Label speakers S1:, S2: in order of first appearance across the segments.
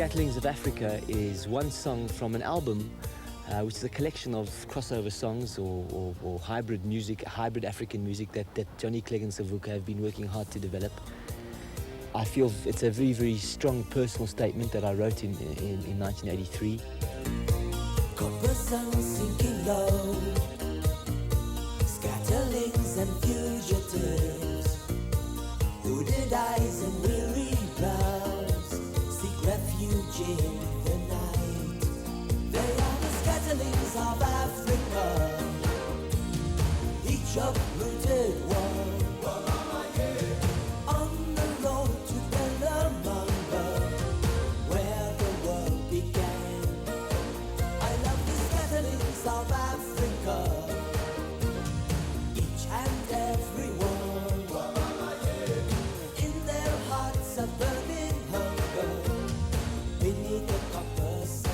S1: Scatterings of Africa is one song from an album which is a collection of crossover songs or hybrid music, hybrid African music that Johnny Clegg and Savuka have been working hard to develop. I feel it's a very, very strong personal statement that I wrote in 1983.
S2: Copper sun sinking low, scatterlings and fugitives, hooded eyes and weary brows, seek refuge in the night. They are the scatterlings of Africa, each uprooted one. On the road to Bellamanga, where the world began. I love the scatterlings of Africa, each and every one. In their hearts a burning hunger, beneath the copper sun.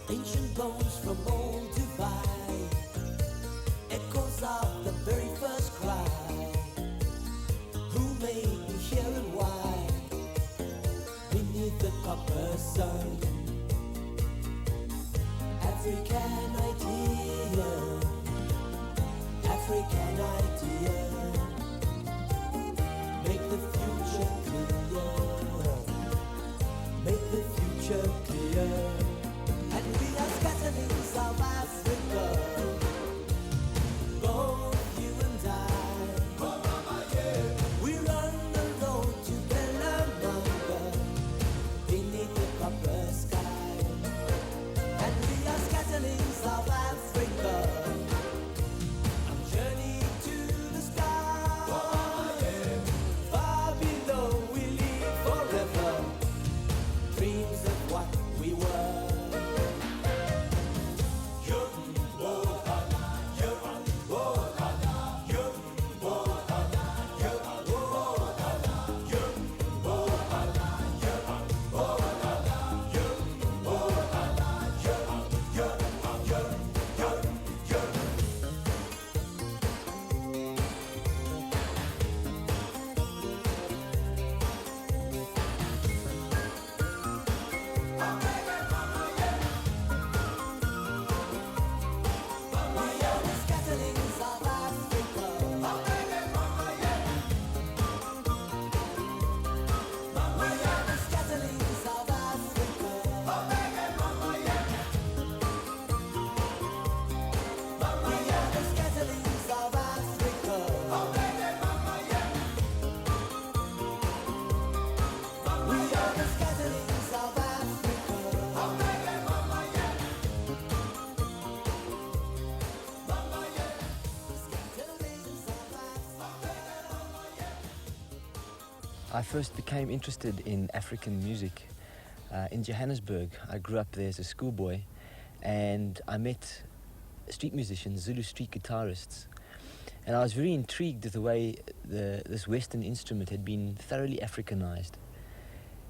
S2: Ancient bones from old Dubai, echoes of the very first cry. Who made me here and why? Beneath the copper sun. African idea, African idea. Make the future clear, make the future clear. And we are scatterlings of Africa, both you and I. We run the road to Bellamanga, beneath the copper sky. And we are scatterlings of Africa, on journey to the sky. Far below we live forever, dreams of what we were.
S1: I first became interested in African music in Johannesburg. I grew up there as a schoolboy, and I met street musicians, Zulu street guitarists, and I was very intrigued with the way this Western instrument had been thoroughly Africanized.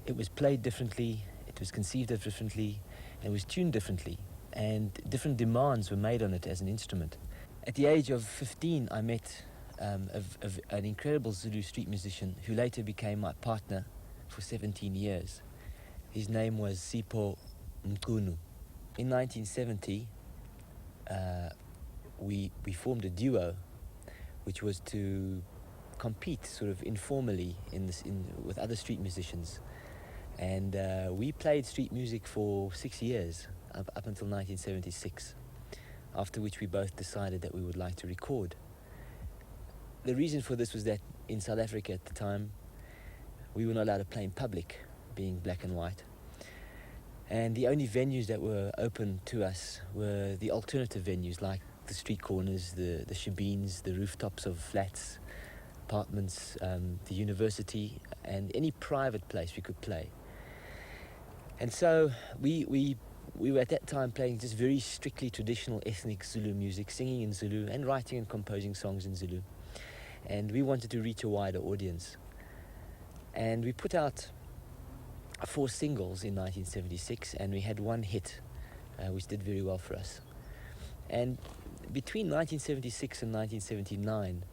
S1: It was played differently, it was conceived of differently, and it was tuned differently, and different demands were made on it as an instrument. At the age of 15, I met an incredible Zulu street musician who later became my partner for 17 years. His name was Sipho Mkunu. In 1970, we formed a duo, which was to compete sort of informally with other street musicians. And we played street music for 6 years, up until 1976, after which we both decided that we would like to record. The reason for this was that in South Africa at the time, we were not allowed to play in public, being black and white. And the only venues that were open to us were the alternative venues, like the street corners, the shebeens, the rooftops of flats, apartments, the university, and any private place we could play. And so we we were at that time playing just very strictly traditional ethnic Zulu music, singing in Zulu and writing and composing songs in Zulu. And we wanted to reach a wider audience. And we put out 4 singles in 1976, and we had 1 hit, which did very well for us. And between 1976 and 1979,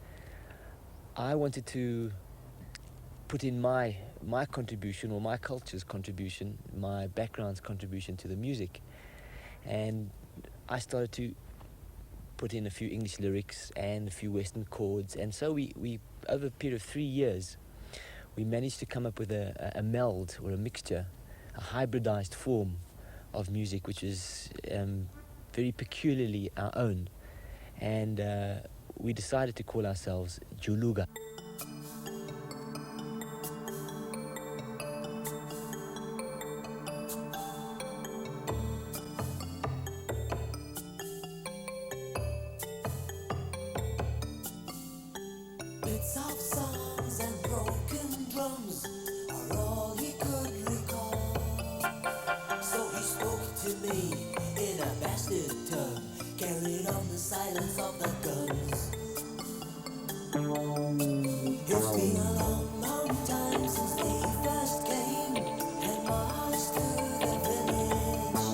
S1: I wanted to put in my contribution, or my culture's contribution, my background's contribution to the music. And I started to put in a few English lyrics and a few Western chords. And so we over a period of 3 years, we managed to come up with a meld, or a mixture, a hybridized form of music, which is very peculiarly our own. And we decided to call ourselves Juluga.
S2: Bits of songs and broken drums are all he could recall. So he spoke to me in a bastard tongue, carried on the silence of the guns. It's been a long, long time since they first came and marched through the village.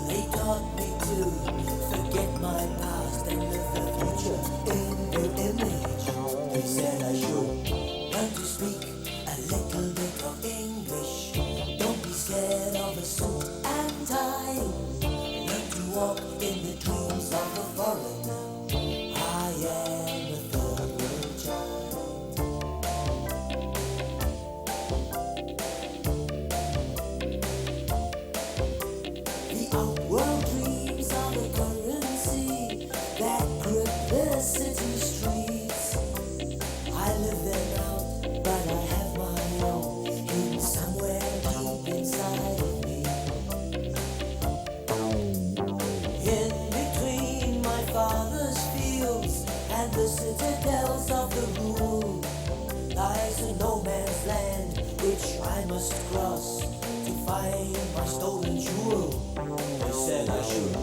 S2: They taught me to forget my past and live the future in their image. They said I should learn to speak a little bit of English. Don't be scared of a suit and tie. Learn to walk in the dreams of a foreigner. I am a third world child. The outworld dreams are the currency that grip the city streets. I live them out, but I have my own hidden somewhere deep inside of me. In between my father's fields and the citadels of the rule lies a no man's land which I must cross to find my stolen jewel. They said I should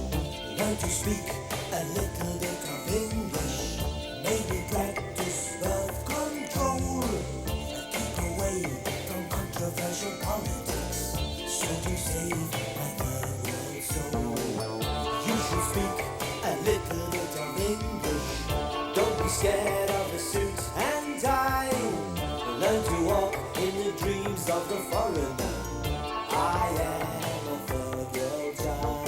S2: learn to speak a little bit of English, maybe practice birth control, keep away from controversial politics, so to save my third world soul. You should speak a little bit of English, don't be scared of a suit and tie. Learn to walk in the dreams of the foreigner. I am a third world child.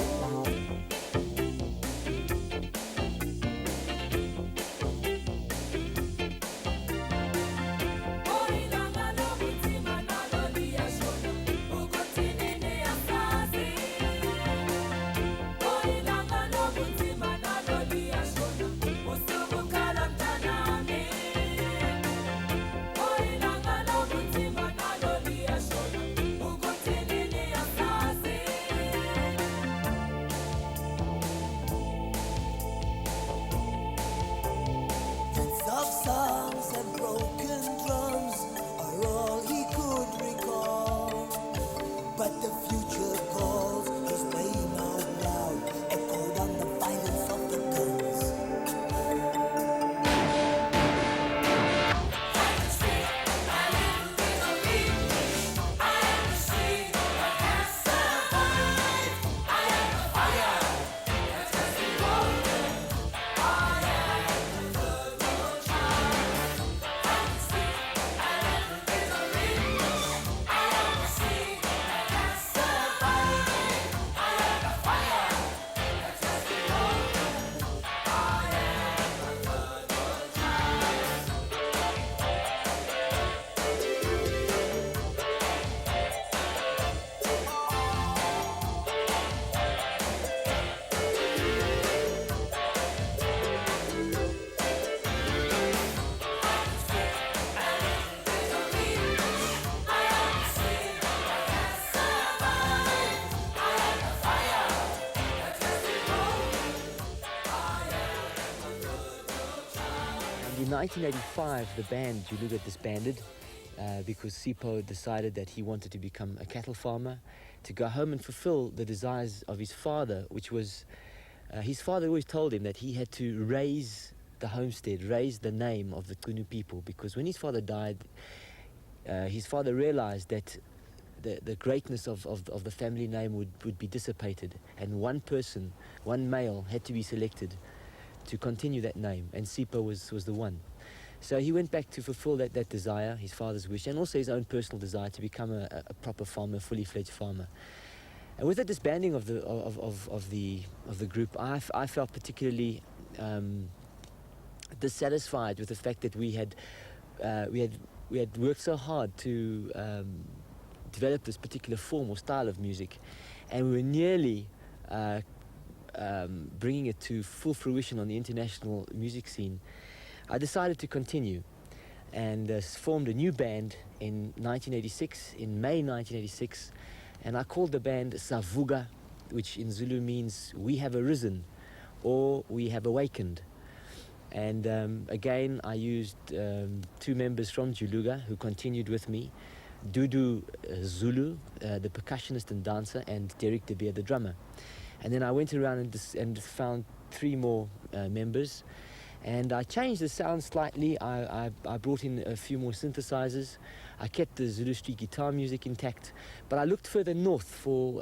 S2: Of songs and broken drums are all he could recall. But the future calls, his name out loud, echoed on the violence of the guns. I can speak a little bit of English. I am the street that has survived. I am the fire that has been golden. I am the third world child. I can speak a little bit of English. I am the street that has survived. I am the fire that has been golden. I am the third world child.
S1: And in 1985, the band Juluga disbanded, because Sipho decided that he wanted to become a cattle farmer, to go home and fulfill the desires of his father, which was, his father always told him that he had to raise the homestead, raise the name of the Kunu people, because when his father died, his father realized that the greatness of the family name would be dissipated, and one person, one male, had to be selected to continue that name, and Sipho was the one. So he went back to fulfill that desire, his father's wish, and also his own personal desire to become a proper farmer, fully fledged farmer. And with the disbanding of the group, I felt particularly dissatisfied with the fact that we had worked so hard to develop this particular form or style of music, and we were nearly bringing it to full fruition on the international music scene. I decided to continue and formed a new band in 1986, in May 1986, and I called the band Savuka, which in Zulu means we have arisen or we have awakened. And again, I used two members from Juluga who continued with me, Dudu Zulu, the percussionist and dancer, and Derek De Beer, the drummer. And then I went around and found three more members. And I changed the sound slightly. I brought in a few more synthesizers. I kept the Zulu street guitar music intact, but I looked further north for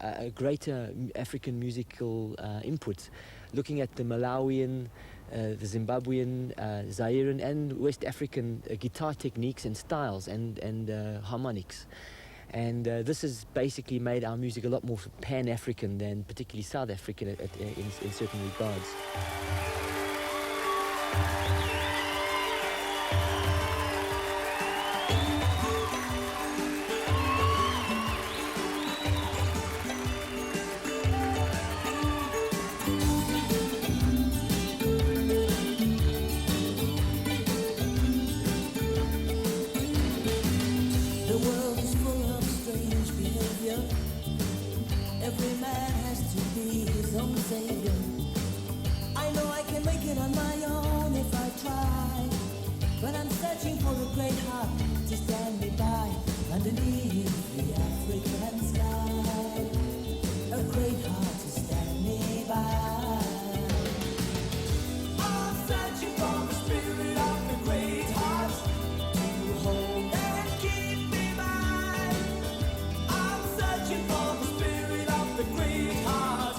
S1: a greater African musical input, looking at the Malawian, the Zimbabwean, Zairean, and West African guitar techniques and styles and harmonics. And this has basically made our music a lot more pan-African than particularly South African in certain regards.
S2: Every man has to be his own savior. I know I can make it on my own if I try, but I'm searching for a great heart to stand me by underneath the African sky. A great heart to stand me by. I'm searching for the spirit of the great heart to hold and keep me by. I'm searching for the spirit of the great heart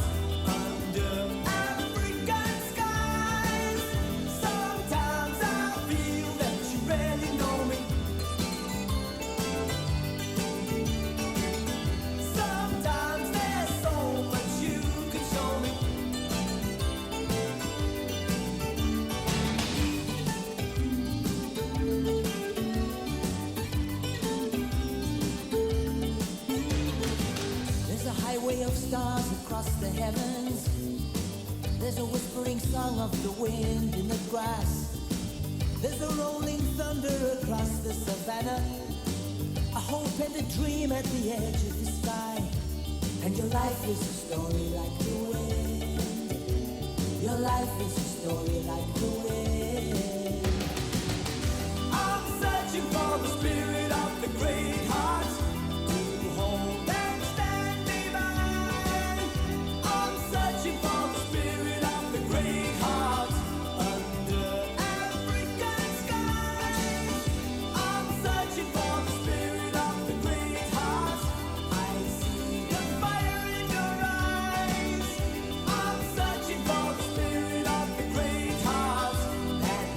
S2: under African skies. Sometimes I feel that you really know me. Sometimes there's so much you could show me. There's a highway of stars across the heavens. There's a whispering song of the wind in the grass. There's a rolling thunder across the savannah. A hope and a dream at the edge of the sky. And your life is a story like the wind. Your life is a story like the wind. I'm searching for the spirit of the great heart to hold and stand me by. I'm searching for the spirit of the great heart under African skies. I'm searching for the spirit of the great heart. I see the fire in your eyes. I'm searching for the spirit of the great heart that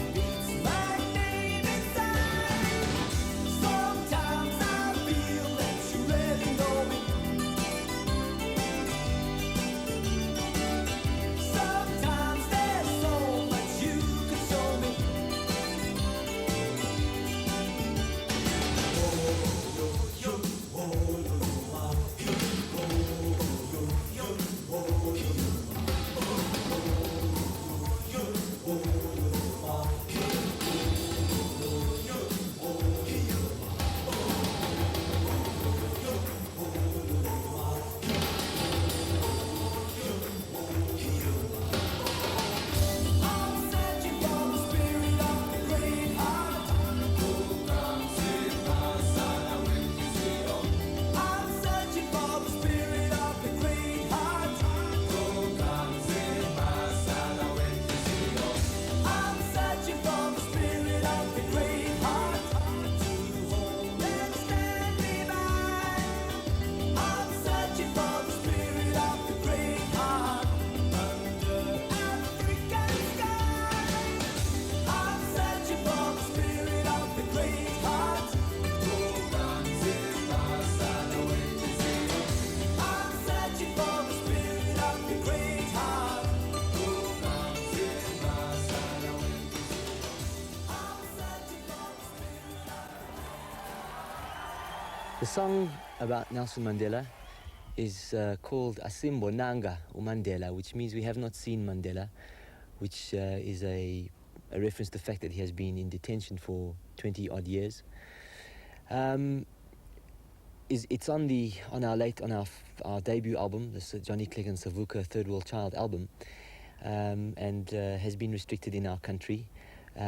S1: song about Nelson Mandela is called Asimbonanga uMandela, which means we have not seen Mandela, which is a reference to the fact that he has been in detention for 20 odd years. It's on our debut album, the Johnny Clegg and Savuka Third World Child album, and has been restricted in our country.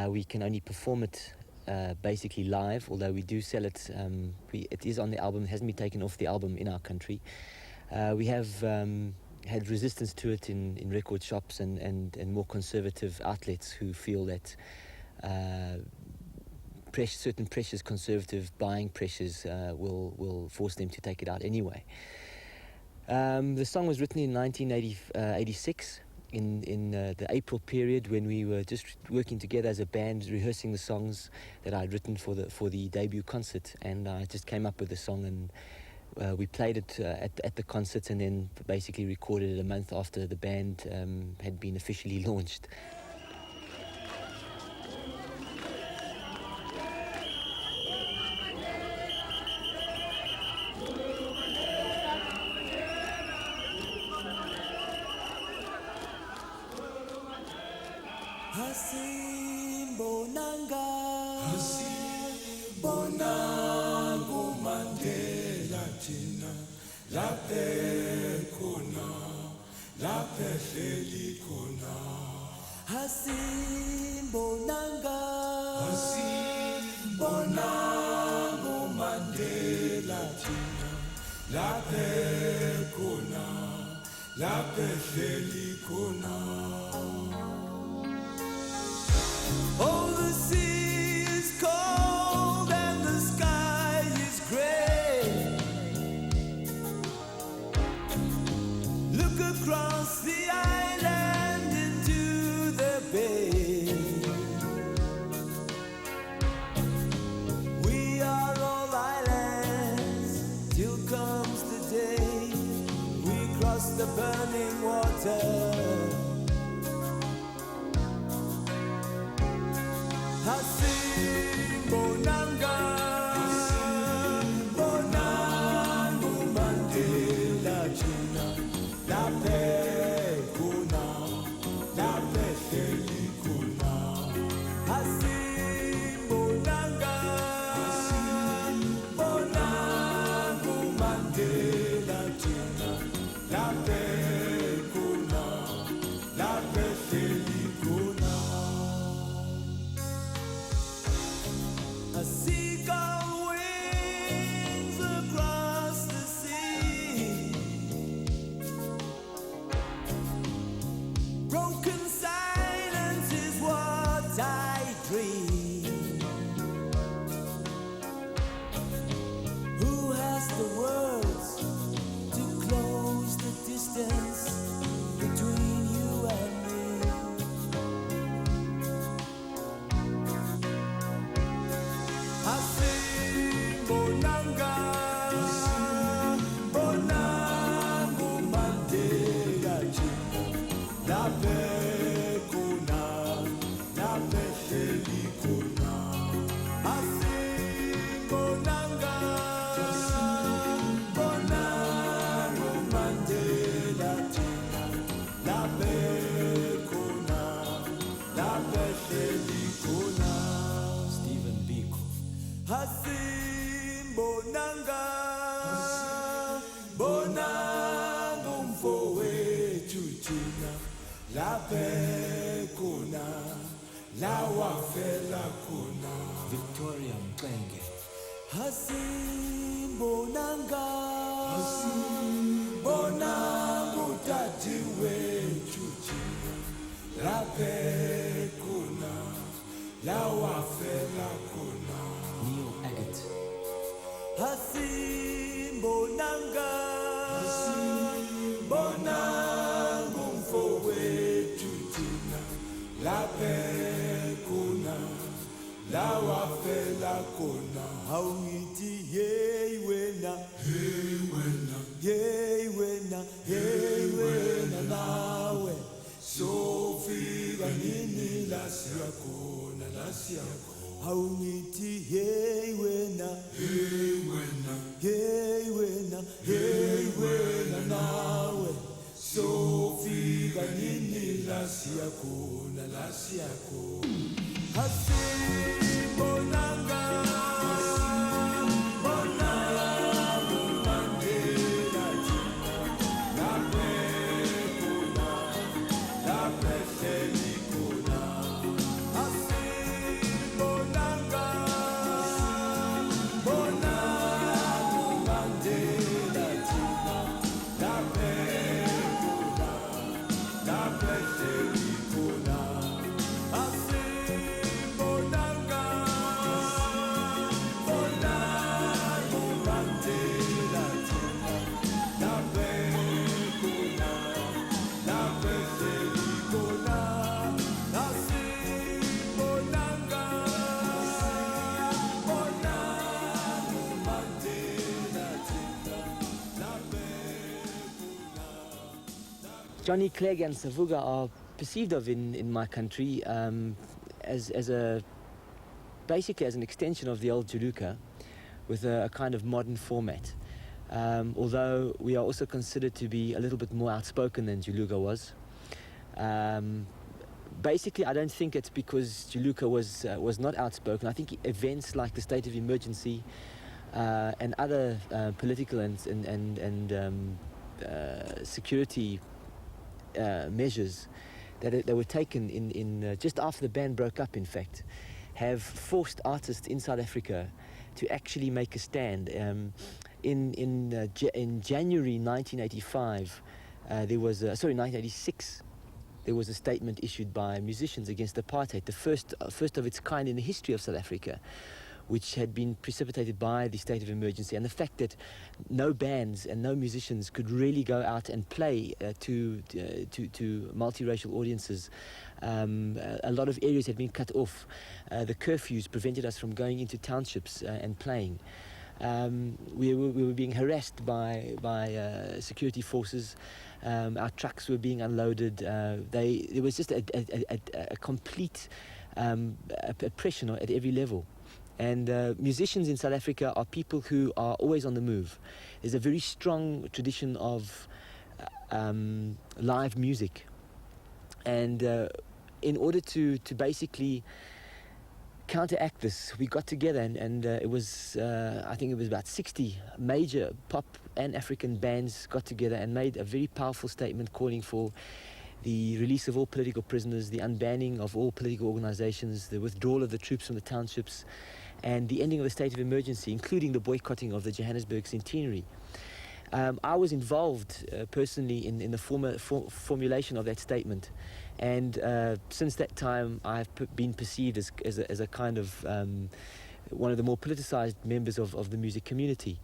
S1: We can only perform it basically live, although we do sell it. It is on the album, it hasn't been taken off the album in our country. We have had resistance to it in record shops and more conservative outlets who feel that certain pressures, conservative buying pressures, will force them to take it out anyway. The song was written in 1986. In the April period, when we were just working together as a band, rehearsing the songs that I'd written for the debut concert, and I just came up with the song, and we played it at the concert, and then basically recorded it a month after the band had been officially launched.
S2: Asimbonanga, asimbonanga uMandela thina laphe khona, laphe hleli khona. Asimbonanga, asimbonanga uMandela thina laphe khona, laphe hleli khona. Oh, the sea is cold and the sky is gray. Look across the island into the bay. We are all islands till comes the day we cross the burning water. Asimbonanga, asimbonanga uMandela thina laphe khona, laphe hleli khona. Asimbonanga, asimbonanga uMandela thina laphe khona, laphe hleli khona. A seagull wings across the sea. Broken silence is what I dream. Who has the words to close the distance between you and me? Asimbonanga, asimbonanga uMandela thina laphe khona, laphe hleli khona. Asimbonanga, asimbonanga uMandela thina laphe khona, laphe hleli khona. Stephen Biko. Asimbonanga, asimbonanga umfowethu thina laphe khona, la wafela khona. Victoria Mxenge. Asimbonanga, asimbonanga utati wethu thina laphe khona, la wafela khona.
S1: Neil Agate.
S2: Asimbonanga, asimbonanga umfowethu thina laphe khona, la wafela khona. Awungithi hey wena, hey wena, hey wena, hey wena nawe sofika nini la siyakhona, la siyakhona. Awungithi hey wena, hey wena, hey
S1: Johnny Clegg and Savuka are perceived of in my country as basically as an extension of the old Juluka with a kind of modern format. Although we are also considered to be a little bit more outspoken than Juluka was. Basically, I don't think it's because Juluka was not outspoken. I think events like the state of emergency and other political and security measures that were taken in just after the band broke up, in fact, have forced artists in South Africa to actually make a stand. In January 1985, 1986, there was a statement issued by musicians against apartheid, the first of its kind in the history of South Africa, which had been precipitated by the state of emergency and the fact that no bands and no musicians could really go out and play to multiracial audiences. A lot of areas had been cut off. The curfews prevented us from going into townships and playing. We were being harassed by security forces. Our trucks were being unloaded. There was just a complete oppression at every level. And musicians in South Africa are people who are always on the move. There's a very strong tradition of live music. And in order to basically counteract this, we got together and it was, I think it was about 60 major pop and African bands got together and made a very powerful statement calling for the release of all political prisoners, the unbanning of all political organizations, the withdrawal of the troops from the townships, and the ending of the state of emergency, including the boycotting of the Johannesburg centenary. I was involved personally in the formulation of that statement, and since that time I've been perceived as a kind of one of the more politicized members of the music community.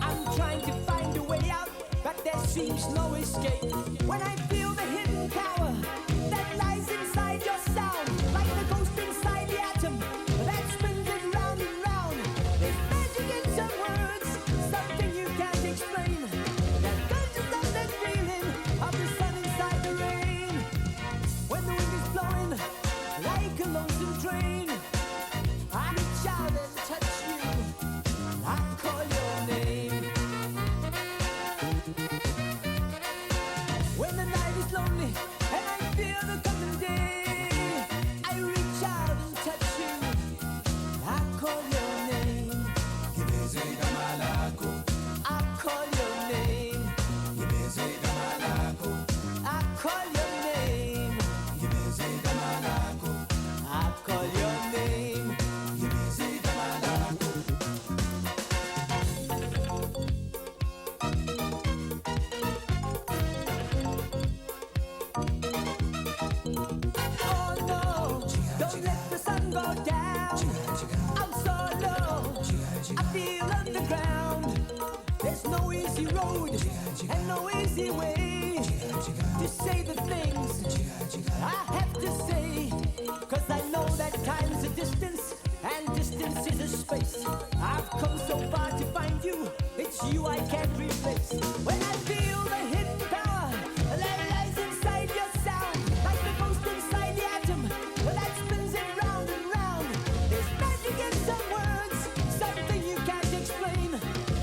S2: I'm trying to find a way out, but there seems no escape. When I feel the hidden power that lies inside your sound, like the ghost inside the atom that spins it round and round. There's magic in some words, something you can't explain. That touches up that feeling of the sun inside the rain. When the wind is blowing like a lonesome train, I reach out and touch you. I call your name. When the night is There's no easy road and no easy way to say the things I have to say. Cause I know that time's a distance and distance is a space. I've come so far to find you, it's you I can't replace. When I feel the hidden power that lies inside your sound, like the ghost inside the atom, well that spins it round and round. There's magic in some words, something you can't explain,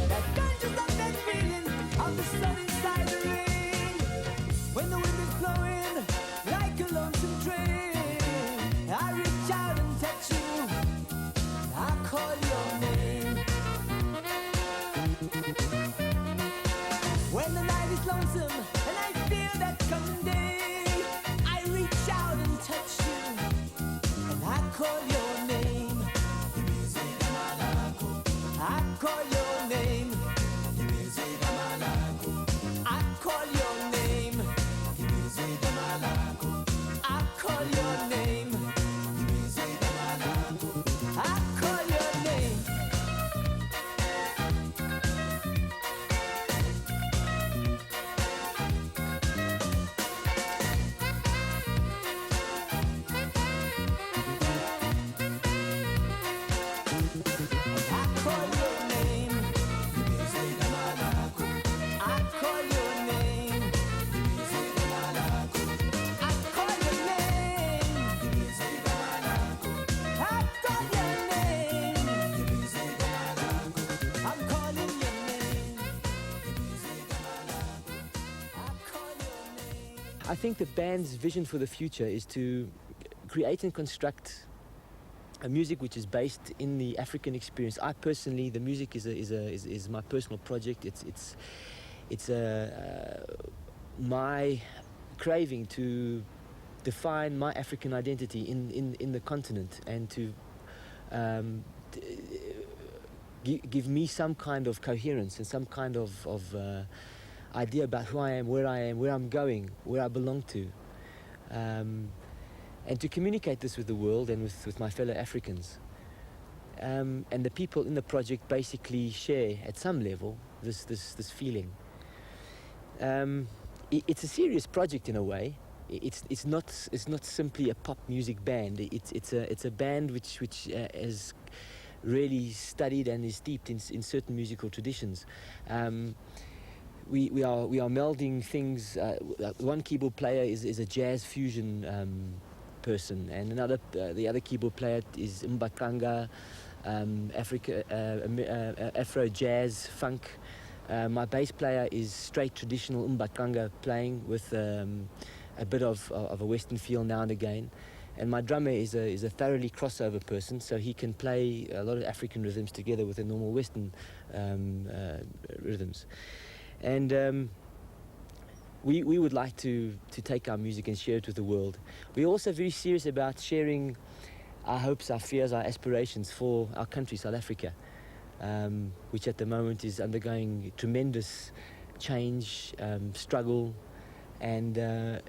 S2: that conjures up that feeling of the sun inside the rain. When the wind is blowing like a lonesome train, I reach out and touch you, I call your name. When the night is lonesome and I fear that coming day, I reach out and touch you, and I call your name. I call your name. I call your name. I call your name. I call your name.
S1: I think the band's vision for the future is to create and construct a music which is based in the African experience. I personally, the music is my personal project. It's my craving to define my African identity in the continent, and to give me some kind of coherence and some kind of idea about who I am, where I'm going, where I belong to, and to communicate this with the world and with my fellow Africans. And the people in the project basically share at some level this feeling. It's a serious project in a way. It's not simply a pop music band. It's a band which has really studied and is steeped in certain musical traditions. We are melding things. One keyboard player is a jazz fusion person, and the other keyboard player is Mbaqanga, Afro jazz funk. My bass player is straight traditional Mbaqanga playing with a bit of a Western feel now and again. And my drummer is a thoroughly crossover person, so he can play a lot of African rhythms together with the normal Western rhythms. And we would like to take our music and share it with the world. We're also very serious about sharing our hopes, our fears, our aspirations for our country, South Africa, which at the moment is undergoing tremendous change, struggle, and there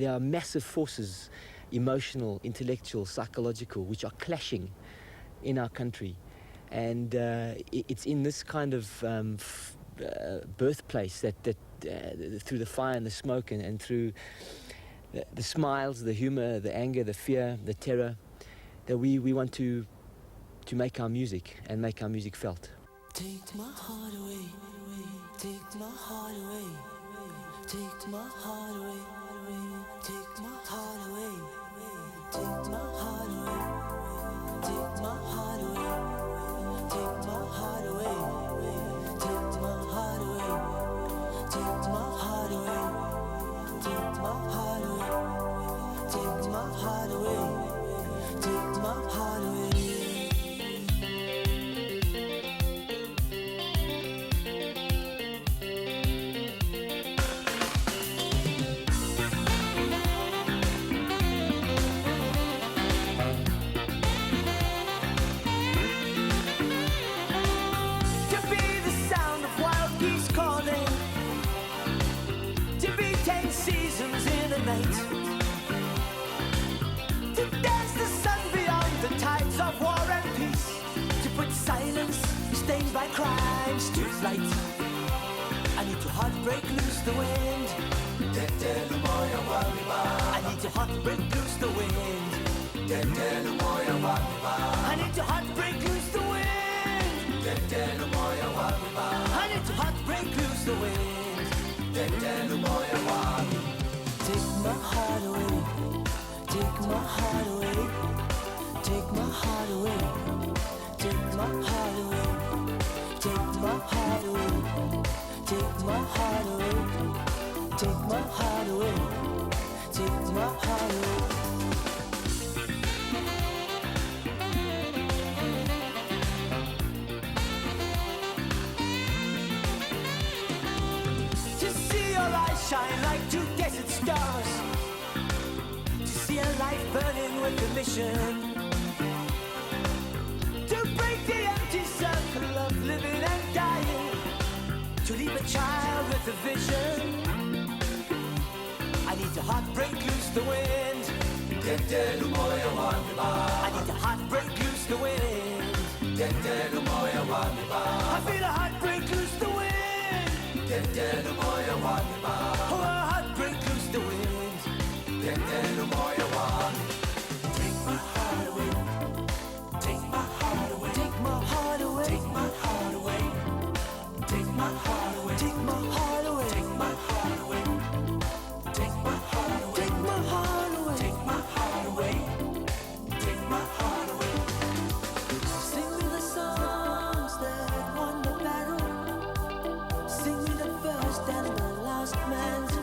S1: are massive forces, emotional, intellectual, psychological, which are clashing in our country. And it's in this kind of birthplace that through the fire and the smoke and through the smiles, the humor, the anger, the fear, the terror, that we want to make our music and make our music felt.
S2: Take my heart away, take my heart away, take my heart away, take my heart away, take my heart away, take my heart away, take my heart away, take my heart away, take my heart away, take my heart away, take my heart away, take my heart away. Seasons in a night, to dance the sun beyond the tides of war and peace, to put silence stained by fight crime, streets lights. I need to heartbreak loose the wind. I need to heartbreak loose the wind. I need to heartbreak loose the wind. I need to heartbreak loose the wind. Take my heart away. Take my heart away. Take my heart away. Take my heart away. Take my heart away. Take my heart away. Take my heart away. Take my heart away. To see your eyes shine like two desert stars. To see a life burning with a mission. To break the empty circle of living and dying. To leave a child with a vision. I need to heartbreak loose the wind. I need to heartbreak loose the wind. I feel a heartbreak loose the wind. Oh, a heartbreak loose the wind. Take my heart away. Take my heart away. Take my heart away. Take my heart away. Take my heart away. Take my heart away. Take my heart away. Take my heart away. Take my heart away. Take my heart away. Take my heart away. Sing me the songs that won the battle. Sing me the first and the last man's